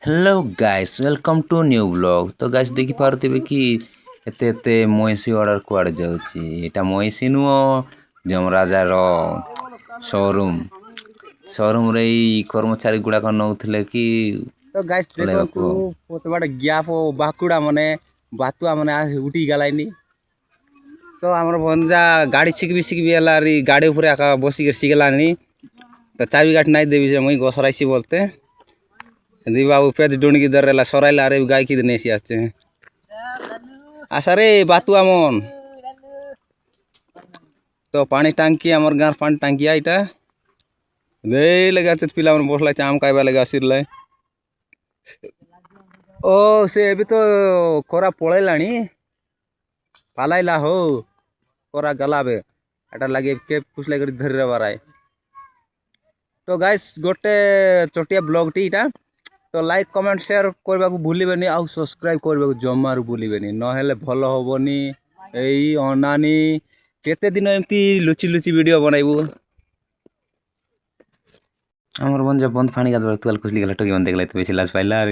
Hello guys welcome to new blog. तो guys देखि पारुथिबे कि एते एते मइसी ऑर्डर कुआड जाउची। एटा मइसी नुओ जमराजा रो शोरूम रे ई कर्मचारी गुडा को नउथले कि तो गाइस देखंतु पोतबाड ग्याप बाकुडा मने बातुआ मने उठी गलाइनी। तो हमर भंजा गाड़ी सिकबी हलारी गाड़ी ऊपर आका बसी के सिगलानी। तो चाबी गाठ नाइ देबी मई गसराइसी बोलते दी बाबू पेज डुंड की दरेला सराइला रे गाय की नेसी आछे आशा रे बातुआ मन। तो पानी टांकी हमर गार पानी टांकी आइटा दे लगा पिला मन बसला चाम कायबा लगा सिरले। ओ से अभी तो कोरा पळैलाणी पालाइला हो कोरा गलाबे एटा लगे के पुछले कर धरि रबाराय। तो गाइस गोटे छोटिया ब्लॉग टी इटा तो लाइक कमेंट शेयर करबा को भूलिबेनी आ सब्सक्राइब करबा को जमार भूलिबेनी नहेले भलो होबनी। एई अनानी केते दिन एमती लुची लुची वीडियो बनाइबो। हमर बंजा बंद पानी का तुल खुसली गला टोकी बंद देखला तो बेसी लाज पाइला।